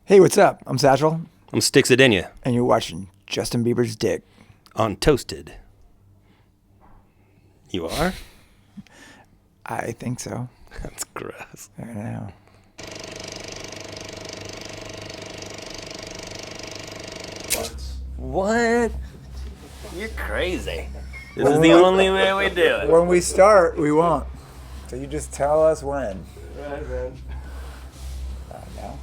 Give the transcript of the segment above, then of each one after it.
Hey, what's up? I'm Satchel. I'm Stix Zadinia. And you're watching Justin Bieber's dick. On Toasted. You are? I think so. That's gross. I know. What? You're crazy. This is the only way we do it. When we start, we won't. So you just tell us when. Right, man. Now.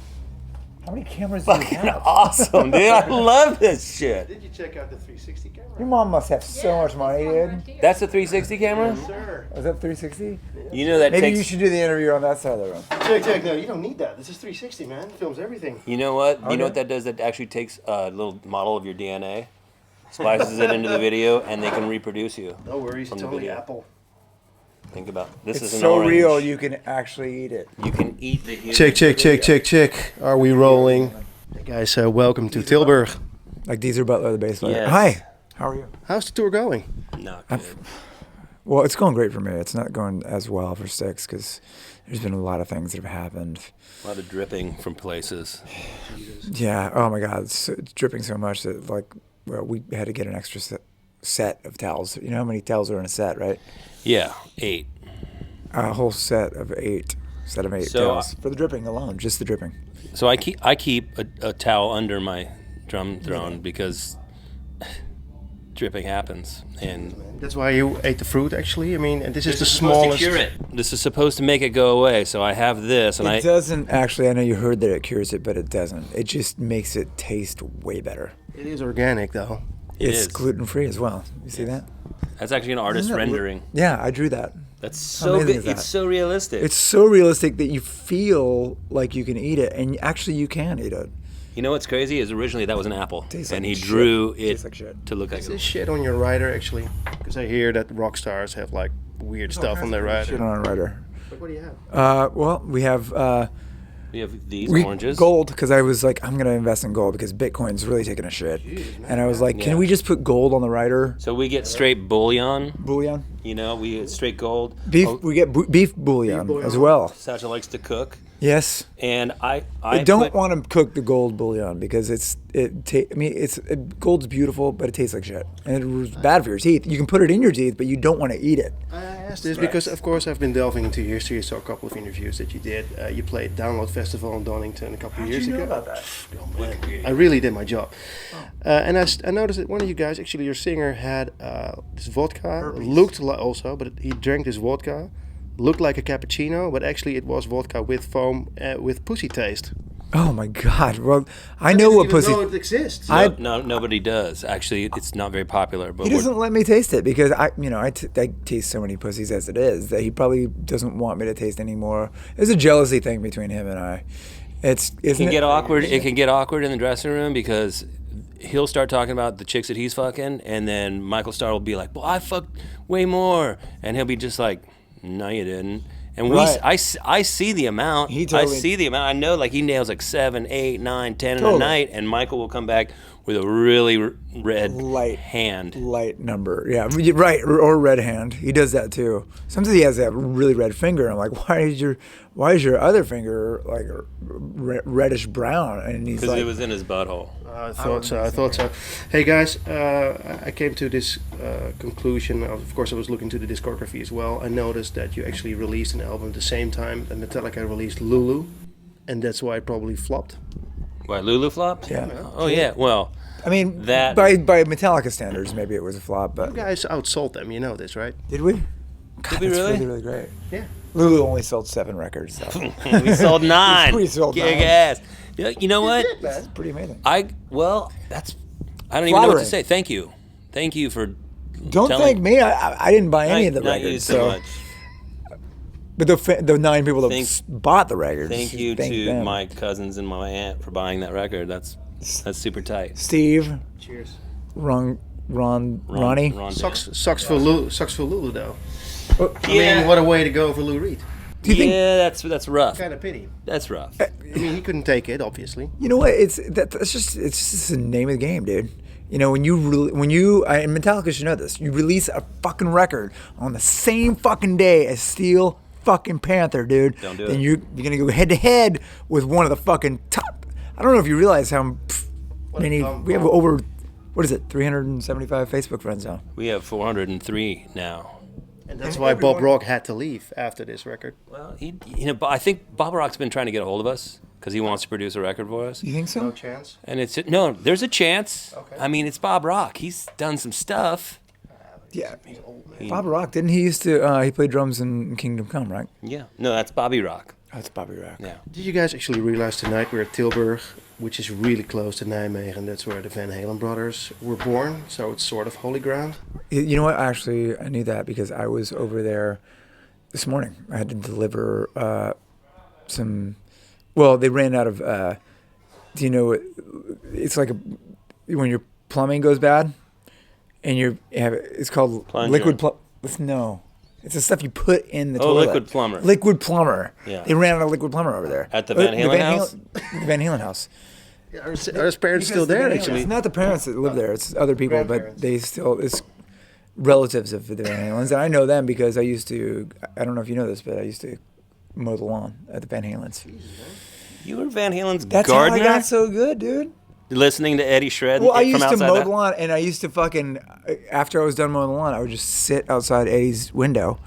How many cameras do you Fucking have? awesome, dude. I love this shit. Did you check out the 360 camera? Your mom must have so much money, dude. That's a 360 camera? Yes, sir. Was that 360? You know that Maybe takes... you should do the interview on that side of the room. Check. No, you don't need that. This is 360, man. It films everything. You know what? You Okay. know what that does? That actually takes a little model of your DNA, splices it into the video, and they can reproduce you. No worries. From It's the only video. Apple. Think about it. This It's is an so orange. real, you can actually eat it. You can eat the human Check. Are we rolling? Hey guys, welcome to Tilburg. Like Deezer Butler, the bass player. Yes. Hi. How are you? How's the tour going? Not good. Well, it's going great for me. It's not going as well for Stix because there's been a lot of things that have happened. A lot of dripping from places. Yeah. Oh my God, it's dripping so much that we had to get an extra set of towels. You know how many towels are in a set, right? Yeah, 8. A whole set of 8. Set of 8 So, towels for the dripping alone, just the dripping. So I keep a towel under my drum throne because dripping happens, and That's why you ate the fruit, actually. I mean, and this is the supposed smallest. to cure it. This is supposed to make it go away. So I have this, and It doesn't actually. I know you heard that it cures it, but it doesn't. It just makes it taste way better. It is organic, though. It's gluten free as well. You see that? That's actually an artist Isn't that rendering. Yeah, I drew that. That's How so amazing good. is that? It's so realistic. It's so realistic that you feel like you can eat it, and actually you can eat it. You know what's crazy is originally that was an apple, Tastes and like he shit. drew it Tastes like shit. to look like Is it. this shit on your rider, actually? Because I hear that rock stars have like weird stuff on their Shit rider. on a rider. Like, what do you have? Well, we have We have these oranges. gold because I was like, I'm gonna invest in gold because Bitcoin's really taking a shit, and I was like, can Yeah. we just put gold on the rider? So we get straight bullion. Bullion. You know, we get straight gold. Beef. Oh, We get beef bullion bouillon. as well. Satchel likes to cook, Yes. and I don't put- want to cook the gold bullion because gold's beautiful, but it tastes like shit, and it's bad for your teeth. You can put it in your teeth, but you don't want to eat it. I asked this because, of course, I've been delving into your history. I saw a couple of interviews that you did. You played Download Festival in Donington a couple of years ago. that? Oh, man. I really did my job. And I noticed that one of you guys, actually your singer, had this vodka. Looked like also, but he drank this vodka. Looked like a cappuccino, but actually it was vodka with foam with pussy taste. Oh my God! Well, I know what pussy. Know it exists. No, nobody does. Actually, it's not very popular. But He doesn't let me taste it because I taste so many pussies as it is that he probably doesn't want me to taste anymore. There's a jealousy thing between him and I. It can get awkward. It can get awkward in the dressing room because he'll start talking about the chicks that he's fucking, and then Michael Starr will be like, "Well, I fucked way more," and he'll be just like, "No, you didn't." And Right. I see the amount. He totally- I see the amount. I know, like he nails like 7, 8, 9, 10 in Totally. a night, and Michael will come back with a really red Light. hand. Light number, yeah, right, or red hand. He does that too. Sometimes he has that really red finger. I'm like, why is your other finger like reddish brown? And he's Because like, it was in his butthole. I thought so. Hey guys, I came to this conclusion. Of course, I was looking to the discography as well. I noticed that you actually released an album at the same time that Metallica released Lulu, and that's why it probably flopped. Why, Lulu flopped? Yeah. Oh yeah. Well, I mean, that- by Metallica standards, maybe it was a flop, but You guys outsold them, you know this, right? did we? Did God, we that's really? really great. Yeah. Lulu only sold 7 records, so we sold 9. We sold Gig 9. ass. You know what? that's pretty amazing. I don't even know what Flattering. to say. Thank you for. Don't telling- thank me. I didn't buy any of the not you records, so much. but the 9 people that Thank- bought the records. Thank you to them. my cousins and my aunt for buying that record. That's super tight. Steve, Cheers. Ronnie. Ron Sucks for Lulu though. I Yeah. mean, what a way to go for Lou Reed. Do you think? Yeah, that's rough. Kind of pity. That's rough. I mean, he couldn't take it, obviously. You know what? It's just the name of the game, dude. You know, and Metallica should know this. You release a fucking record on the same fucking day as Steel fucking Panther, dude. Don't do then it. you're gonna go head to head with one of the fucking top I don't know if you realize how many we have combo. over. What is it? 375 Facebook friends now. We have 403 now. And that's why Bob Rock had to leave after this record. Well, I think Bob Rock's been trying to get a hold of us because he wants to produce a record for us. You think so? No chance. And there's a chance. Okay. I mean, it's Bob Rock. He's done some stuff. Yeah. He's old, man. Bob Rock, didn't he used to? He played drums in Kingdom Come, right? Yeah. No, that's Bobby Rock. Oh, it's Bobby Rock. Yeah. Did you guys actually realize tonight we're at Tilburg, which is really close to Nijmegen? That's where the Van Halen brothers were born, so it's sort of holy ground. You know what? Actually, I knew that because I was over there this morning. I had to deliver some. Well, they ran out of. Do you know? It's like when your plumbing goes bad, and it's called Plunger. liquid. No, it's the stuff you put in the Oh, toilet. liquid plumber. Liquid plumber. Yeah. They ran out of liquid plumber over there At the Van Halen house? The Van Halen house. Are his parents still there, actually? It's not the parents that live there; it's other people, but it's relatives of the Van Halens, and I know them because I used to. I don't know if you know this, but I used to mow the lawn at the Van Halens. You were Van Halen's That's gardener? how I got so good, dude. Listening to Eddie Shred Well, I from used to outside mow that? the lawn, and I used to after I was done mowing the lawn, I would just sit outside Eddie's window,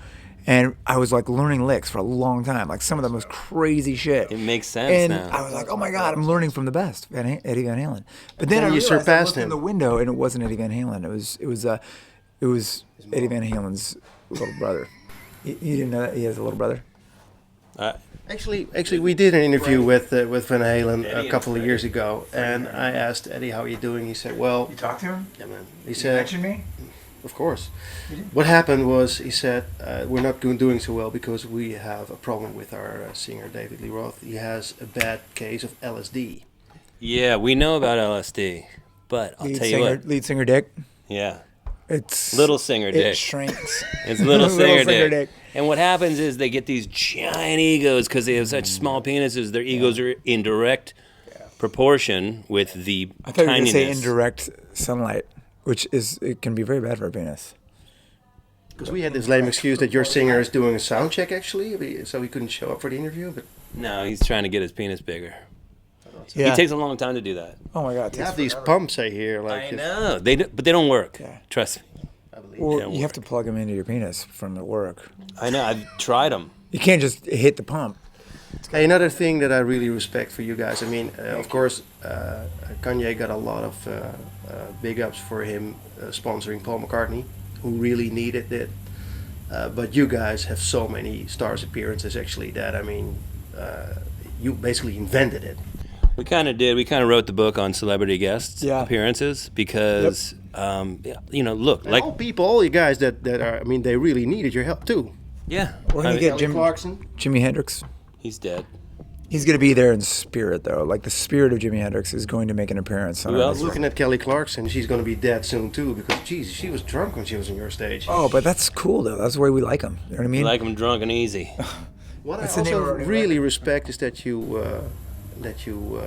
and I was like learning licks for a long time, like some of the most crazy shit. It makes sense and now. I was like, oh my God, I'm learning from the best, Eddie Van Halen. But then I you realized I surpassed looked in him. the window, and it wasn't Eddie Van Halen. It was Eddie Van Halen's little brother. You didn't know that he has a little brother? Actually, we did an interview with Van Halen a couple of years ago, and I asked Eddie how are you doing. He said, "Well, talked to him? yeah, man." He said, me? "Of course." What happened was he said, "We're not doing so well because we have a problem with our singer David Lee Roth. He has a bad case of LSD." Yeah, we know about LSD, but I'll tell you what. Lead singer Dick. Yeah. It's Little singer it Dick. shrinks. It's little singer singer Dick. And what happens is they get these giant egos because they have such small penises. Their egos are in direct proportion with the I thought you were going tininess. to say indirect sunlight, it can be very bad for a penis. Because we had this lame excuse that your singer is doing a sound check actually, so he couldn't show up for the interview. But No, he's trying to get his penis bigger. Yeah. It takes a long time to do that. Oh my God. you have these pumps I hear, like I know. But they don't work. Yeah. Trust me. I believe. Well, don't you have work. to plug them into your penis from the work. I know. I've tried them. You can't just hit the pump. Hey, another thing that I really respect for you guys. I mean, of course, Kanye got a lot of big ups for him sponsoring Paul McCartney, who really needed it. But you guys have so many stars appearances actually that you basically invented it. We kind of did. We kind of wrote the book on celebrity guests Yep. appearances because, look, And like, all people, all you guys that are, they really needed your help too. yeah, We're gonna I mean, get Kelly Clarkson. Jimi Hendrix. he's dead. He's gonna be there in spirit, though. Like the spirit of Jimi Hendrix is going to make an appearance. On Who our else? next Looking at Kelly Clarkson, she's going to be dead soon too because, geez, she was drunk when she was on your stage. Oh, but that's cool though. That's the way we like him. You know what I mean? We like him drunk and easy. What That's I the name also of our new really respect is that you Thank you.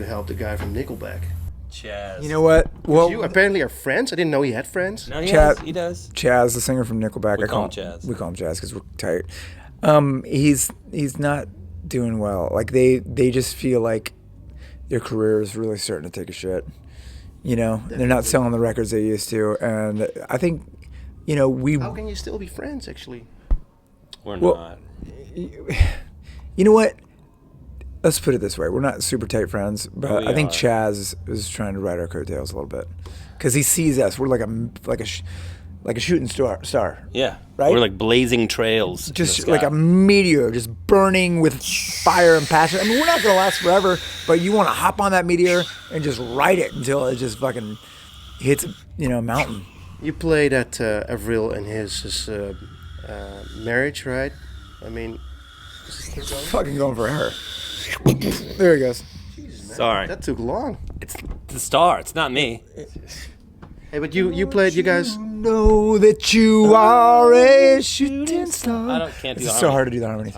helped the guy from Nickelback. Chaz. You know what? Well, You apparently are friends. I didn't know he had friends. No, he Chad- he does. Chaz, the singer from Nickelback. We call him Chaz. We call him Chaz because we're tight. He's not doing well. Like they just feel like their career is really starting to take a shit. You know, they're not selling the records they used to, and I think, we. How can you still be friends, actually? We're Well- not. You know what? Let's put it this way: we're not super tight friends, but We I think are. Chaz is trying to ride our coattails a little bit because he sees us. We're like a shooting star. Yeah. Right? We're like blazing trails. in the Just sky. like a meteor, just burning with fire and passion. I mean, we're not gonna last forever, but you want to hop on that meteor and just ride it until it just fucking hits, a mountain. You played at Avril and his marriage, right? Fucking going for her. There he goes. Sorry. That took long. It's the star. It's not me. Hey, but you played. You guys. Know that you are a shooting star. Can't do It's the so harmony. hard to do the harmonies.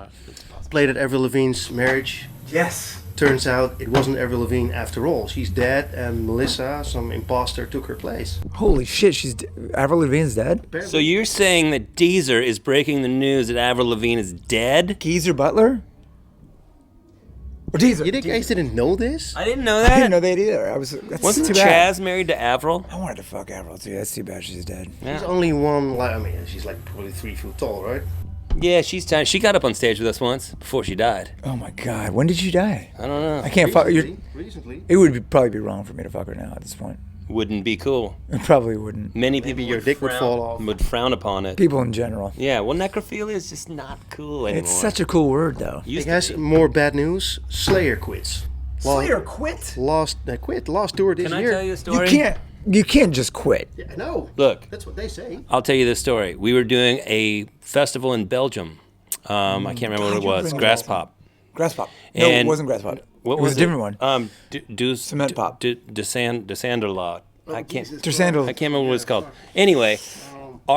Played at Avril Lavigne's marriage. Yes. Turns out it wasn't Avril Lavigne after all. She's dead, and Melissa, some imposter, took her place. Holy shit, Avril Lavigne's dead? So you're saying that Deezer is breaking the news that Avril Lavigne is dead? Geezer Butler? Or Deezer. You think Ace didn't know this? I didn't know I that. didn't know that either. That's Wasn't too bad. Chaz married to Avril? I wanted to fuck Avril too. That's too bad she's dead. Yeah. She's only one, like, I mean, she's like probably 3 feet tall, right? Yeah, she's tiny. She got up on stage with us once before she died. Oh my God. When did she die? I don't know. I can't fuck. Recently. It would probably be wrong for me to fuck her now at this point. Wouldn't be cool. It probably wouldn't. Many people your would dick would frown- fall off. Would frown upon it. People in general. Yeah, well, necrophilia is just not cool anymore. It's such a cool word, though. Used Hey guys, to be. more bad news. Slayer quits. Quit. Lost tour this Can I year. tell you a story? You can't just quit. Yeah, I know. Look, That's what they say. I'll tell you this story. We were doing a festival in Belgium. I can't remember what it you was. bring Grass it Pop. Grass Pop. No, And it wasn't Grass Pop. What it was a different one. Cement Pop. Desanderlaw. I can't. Sandals. I can't remember what it's called. Anyway,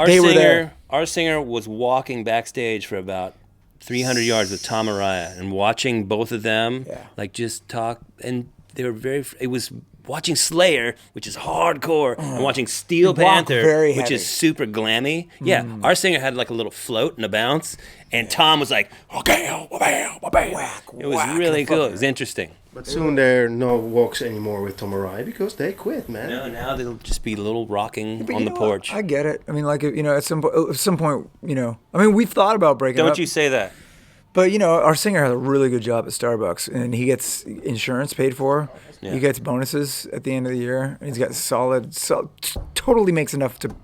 They were there. our singer was walking backstage for about 300 yards with Tom Araya, and watching both of them like just talk, and they were it was watching Slayer, which is hardcore, and watching Steel They walk Panther, very which heavy. is super glammy. Yeah, our singer had like a little float and a bounce, and Tom was like, okay, it was whack, really and cool. fuck It was interesting. But soon there are no walks anymore with Tom Araya because they quit, man. No, now they'll just be a little rocking But on you the know porch. what? I get it. I mean, like, at some point, I mean, we've thought about breaking up. Don't you say that. But our singer has a really good job at Starbucks, and he gets insurance paid for. Yeah. He gets bonuses at the end of the year. He's got totally makes enough to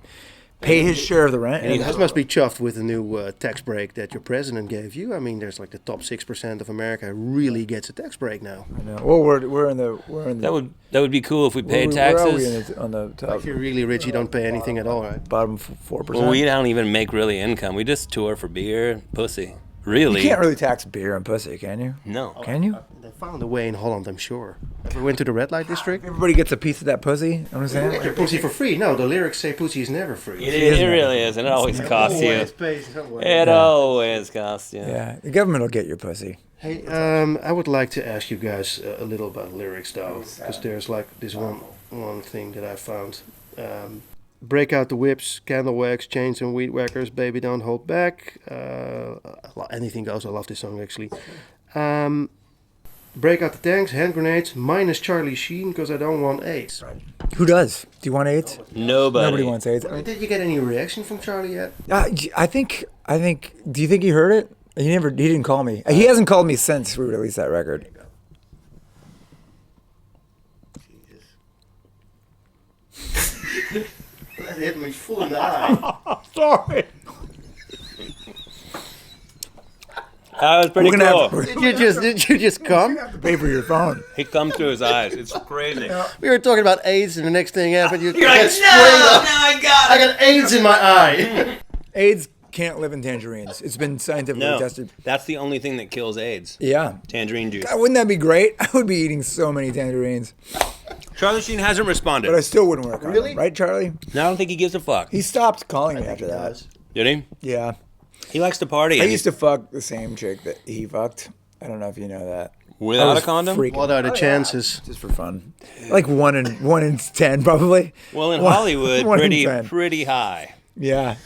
pay his share of the rent. You guys must be chuffed with the new tax break that your president gave you. I mean, there's like the top 6% of America really gets a tax break now. I know. Well, we're in the That would be cool if we paid where are we taxes. on the top If you're really rich, you don't pay anything at all, right? bottom 4%? Well, we don't even make really income. We just tour for beer and pussy. Really? You can't really tax beer and pussy, can you? No. Can you? They found a way in Holland, I'm sure. Ever went to the red light district? Everybody gets a piece of that pussy. You know what I'm saying? Get your pussy for free. No, the lyrics say pussy is never free. It really is, and it always costs you. Always pays somewhere. It always costs you. Yeah, the government will get your pussy. Hey, I would like to ask you guys a little about lyrics, though, because there's like this one thing that I found. Break out the whips, candle wax, chains and weed whackers, baby don't hold back. Anything goes. I love this song actually. Break out the tanks, hand grenades, minus Charlie Sheen, because I don't want AIDS. Who does? Do you want AIDS? Nobody wants AIDS. I mean, Did you get any reaction from Charlie yet? I think. Do you think he heard it? He didn't call me. He hasn't called me since we released that record. That hit me full in the eye. Sorry. That was pretty We're gonna cool. have- Did you just come? Pay for your phone. He come through his eyes. It's crazy. We were talking about AIDS, and the next thing happened, you You're like, get no, sprayed up. I got I got AIDS in my eye. AIDS can't live in tangerines. It's been scientifically No, tested. that's the only thing that kills AIDS. Yeah. Tangerine juice. God, wouldn't that be great? I would be eating so many tangerines, Charlie Sheen hasn't responded. but I still wouldn't work on Really? them. Right, Charlie? No, I don't think he gives a fuck. He stopped calling me after that. Did he? Yeah. He likes to party. I used to fuck the same chick that he fucked. I don't know if you know that. I Without was a condom? freaking- What are the Oh, yeah. chances? Just for fun. Like 1 in 10, probably. Well, in One- Hollywood, 1 in 10. pretty high. Yeah.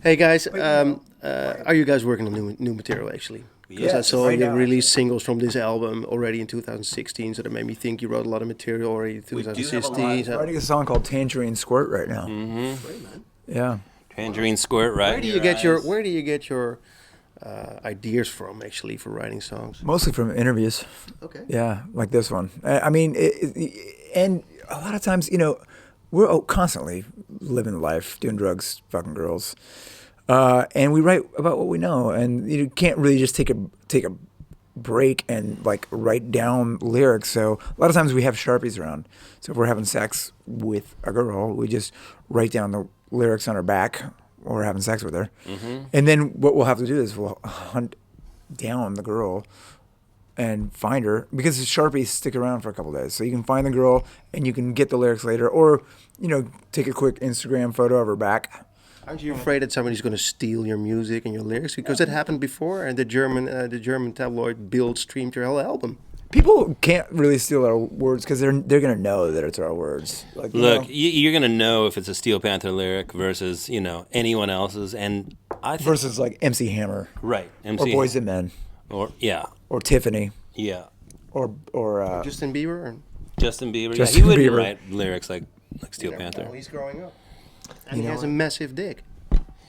Hey guys, are you guys working on new material actually? Because I Yes, saw right you now, release singles from this album already in 2016, so that made me think you wrote a lot of material already in do have a lot. 2016. I'm writing a song called Tangerine Squirt right now. Mm-hmm. Yeah. Tangerine squirt, right? Where do you get your ideas from actually for writing songs? Mostly from interviews. Okay. Yeah, like this one. I mean, and a lot of times, we're constantly living life, doing drugs, fucking girls, and we write about what we know, and you can't really just take a break and like write down lyrics. So a lot of times we have Sharpies around. So if we're having sex with a girl, we just write down the lyrics on her back, or we're having sex with her, and then what we'll have to do is we'll hunt down the girl and find her, because the Sharpies stick around for a couple days. So you can find the girl and you can get the lyrics later, or, take a quick Instagram photo of her back. Aren't you afraid that somebody's going to steal your music and your lyrics? Because that happened before, and the German tabloid Bild streamed your whole album. People can't really steal our words because they're going to know that it's our words. Like, Look, you're going to know if it's a Steel Panther lyric versus, anyone else's. And I think... versus like MC Hammer. Right. Or Boys and Men. Or, yeah. Or Tiffany. Yeah. or Justin Bieber? Or? Justin Bieber. Justin He wouldn't Bieber. write lyrics like Steel You never Panther. know, he's growing up. And You he know has a massive dick.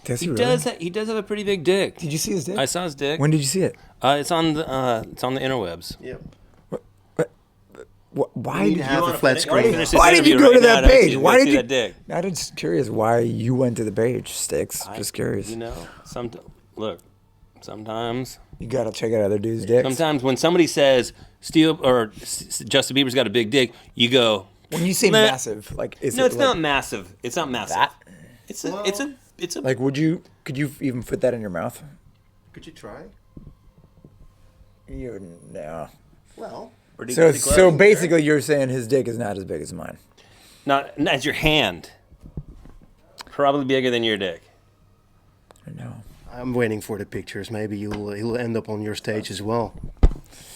does He he does. really? He does have a pretty big dick. Did you see his dick? I saw his dick. When did you see it? It's on the interwebs. Yep. Why You did need to have wanna a flat finish- screen. finish this Why did you interview go to right that now, don't page? you? Why Let's did see you? that dick? I'm just curious why you went to the page, Stix. Just curious. You know, look, sometimes You gotta check out other dudes' dicks. Sometimes when somebody says Justin Bieber's got a big dick, you go. When you say Meh. massive, like is No, it it's like not massive. It's not massive. that? It's a. Like, could you even fit that in your mouth? Could you try? You no. Well, So basically, you're saying his dick is not as big as mine. not as your hand. Probably bigger than your dick. No. I'm waiting for the pictures. Maybe he'll end up on your stage as well.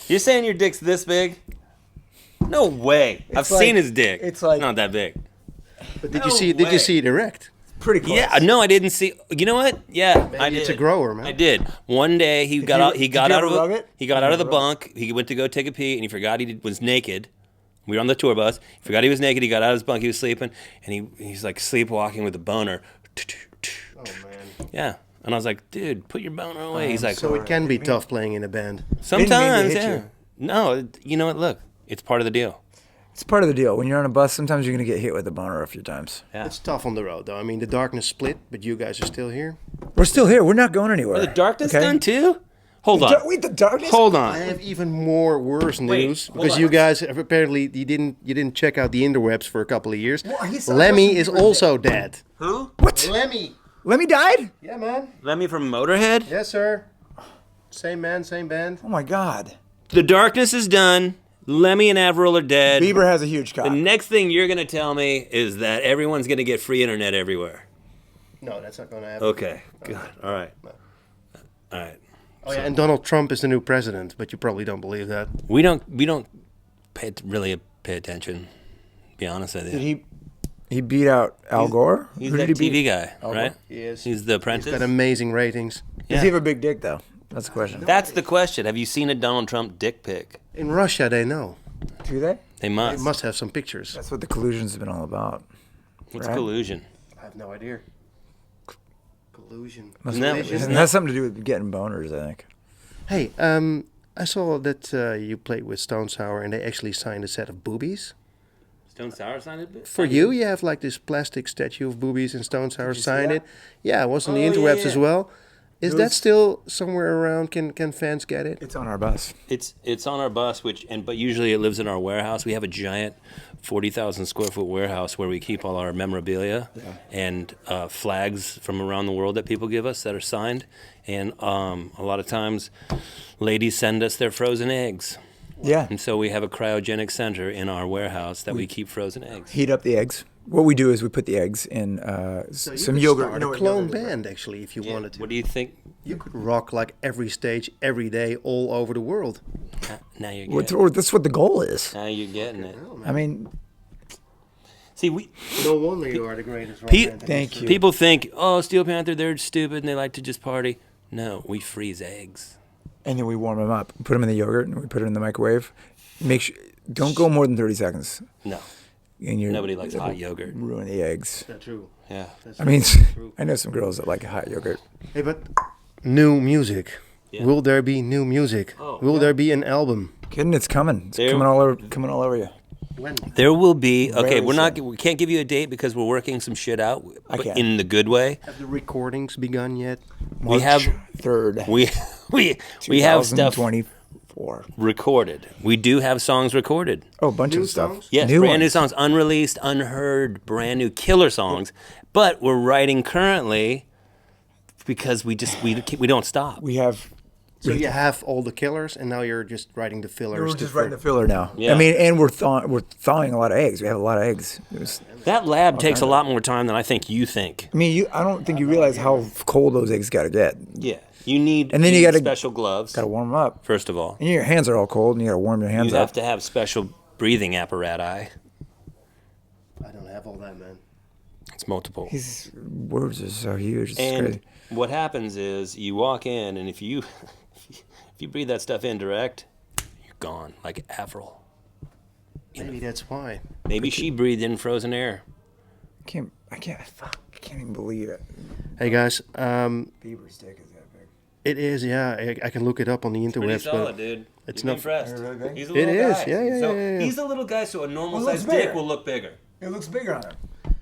You're saying your dick's this big? No way. I've like- seen his dick. it's like- not that big. But did No you see? Did way. you see it erect? Pretty close. Yeah, no, I didn't see. You know what? Yeah, I Maybe did. it's a grower, man. I did. One day he got you- out. He did got you out ever of. rub it? He got You out of the ever rub bunk. He went to go take a pee, and he forgot was naked. We were on the tour bus. He forgot he was naked. He got out of his bunk. He was sleeping, and he's like sleepwalking with a boner. Oh man. Yeah, and I was like, dude, put your boner away. He's like, So it can be tough playing in a band. sometimes, hit yeah. you. No, you know what? Look, it's part of the deal. It's part of the deal. When you're on a bus, sometimes you're gonna get hit with a boner a few times. Yeah. It's tough on the road, though. I mean, the darkness split, but you guys are still here. We're still here. We're not going anywhere. The darkness okay? done too. Hold on. Wait, the darkness. Hold I on. have even more worse news hold because on. you guys have apparently you didn't check out the interwebs for a couple of years. Well, he saw Lemmy Justin is Bieber's also dead. Who? What? Lemmy. Lemmy died? Yeah, man. Lemmy from Motorhead. Yes, sir. Same man, same band. Oh my God. The darkness is done. Lemmy and Avril are dead. Bieber has a huge cock. The next thing you're gonna tell me is that everyone's gonna get free internet everywhere. No, that's not going to happen. Okay. Good. All right. All right. Oh yeah, and Donald Trump is the new president, but you probably don't believe that. We don't really pay attention. To be honest with you. Did he beat out Al Gore? He's Who that did he TV beat? guy, Al right? Gore? Yes. He's the apprentice. Got amazing ratings. Does he have a big dick though? That's the question. That's the question. Have you seen a Donald Trump dick pic? In Russia, they know. Do they? They They must. must have some pictures. That's what the collusion's been all about. What's right? collusion? I have no idea. Collusion. Isn't that- Collision. isn't It has something to do with getting boners, I think. Hey, I saw that you played with Stone Sour and they actually signed a set of boobies. Stone Sour signed it? For you have like this plastic statue of boobies and Stone Sour you see signed that? it. Yeah, it was on the Oh, yeah, interwebs yeah. as well. Is It that was- still somewhere around? Can fans get it? It's on our bus. It's on our bus, but usually it lives in our warehouse. We have a giant 40,000 square foot warehouse where we keep all our memorabilia and flags from around the world that people give us that are signed. And a lot of times, ladies send us their frozen eggs, Yeah. and so we have a cryogenic center in our warehouse that we keep frozen eggs. Heat up the eggs. What we do is we put the eggs in some yogurt. Start You know a what clone yogurt is, right? band actually if you wanted to. What do you think? You could rock like every stage, every day, all over the world. Now you're Well, getting, that's what the goal is. now you're getting it. I mean, See, we No wonder you are the greatest rock Pe- band. in Thank history. you. people think, oh, Steel Panther, they're stupid and they like to just party. No, we freeze eggs. and then we warm them up, put them in the yogurt, and we put it in the microwave. Make sure don't go more than 30 seconds. No, And you're, nobody likes hot yogurt. Ruin the eggs. That's true. Yeah. I mean, I know some girls that like hot yogurt. Hey, but new music. Yeah. Will there be new music? Oh, Will there be an album? Kidding, it's coming. It's There- coming all over you. When? There will be. Okay, Very we're not. soon. We can't give you a date because we're working some shit out, I but can. in the good way. Have the recordings begun yet? We have 3rd. we have stuff 2024. recorded. We do have songs recorded. Oh, a bunch New of stuff. songs? Yes, New brand new ones. songs, unreleased, unheard, brand new killer songs. But we're writing currently because we don't stop. We have. So you have all the killers, and now you're just writing the fillers. We're to just writing the for- filler now. Yeah. I mean, and we're thawing a lot of eggs. We have a lot of eggs. That lab takes a lot more time than I think you think. I mean, I don't think you realize how cold those eggs got to get. Yeah, you need. And then you need gotta- special gloves. Got to warm them up. First of all, And your hands are all cold, and you got to warm your hands you up. have to have special breathing apparatus. I don't have all that, man. It's multiple. His words are so huge. It's And crazy. what happens is you walk in, and if you breathe that stuff in direct, you're gone, like Avril. Maybe that's why. Maybe she breathed in frozen air. I can't even believe it. Hey guys, Bieber's dick is that big. it is, yeah. I can look it up on the interwebs. Pretty solid, but dude. it's You're not impressed. Really big? He's a It little is, guy. yeah, So yeah. he's a little guy, so a normal Well, it looks sized dick bigger. will look bigger. It looks bigger on him.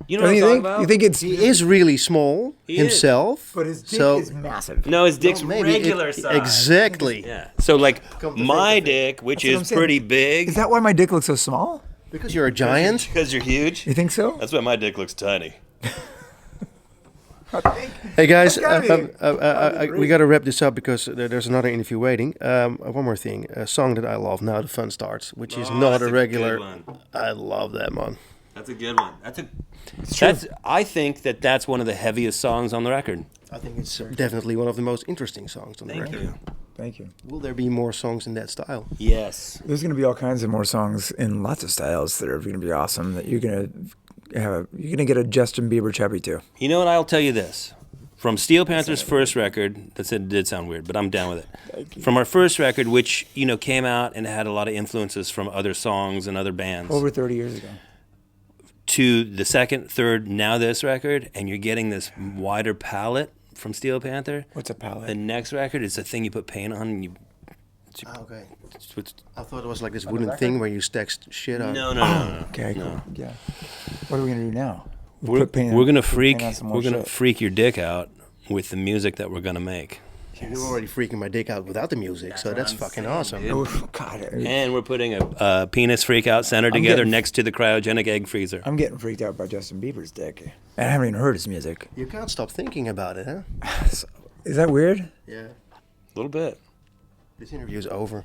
You know Don't what you I'm think? talking about? You think it's? He is really small He himself. But his dick so is massive. No, his dick's maybe regular size. Exactly. Yeah. So like Come to my think of it. dick, which That's what I'm is saying. pretty big. Is that why my dick looks so small? Because you're a giant. Because you're huge. You think so? That's why my dick looks tiny. Hey guys, That's gotta be we got to wrap this up because there's another interview waiting. One more thing, a song that I love, Now the Fun Starts, which is not that's a a regular. good one. I love that one. That's a good one. I think that's one of the heaviest songs on the record. I think it's definitely one of the most interesting songs on the record. Thank you. Will there be more songs in that style? Yes. There's going to be all kinds of more songs in lots of styles that are going to be awesome. That you're going to have. You're going to get a Justin Bieber chubby too. You know what? I'll tell you this. From Steel Panther's first record, that did sound weird, but I'm down with it. From our first record, which came out and had a lot of influences from other songs and other bands, Over 30 years ago. to the second, third, now this record, and you're getting this wider palette from Steel Panther. What's a palette? The next record is the thing you put paint on and you. Okay. It's- I thought it was like this wooden thing where you stack shit on. No. Okay, No. cool. Yeah. What are we going to do now? We're Put paint on- gonna put freak. paint on some more We're gonna shit. freak your dick out with the music that we're gonna make. You're already freaking my dick out without the music, so that's fucking awesome. dude. Oh, God. And we're putting a penis freak out center together next to the cryogenic egg freezer. I'm getting freaked out by Justin Bieber's dick. And I haven't even heard his music. You can't stop thinking about it, huh? Is that weird? Yeah. A little bit. This interview is over.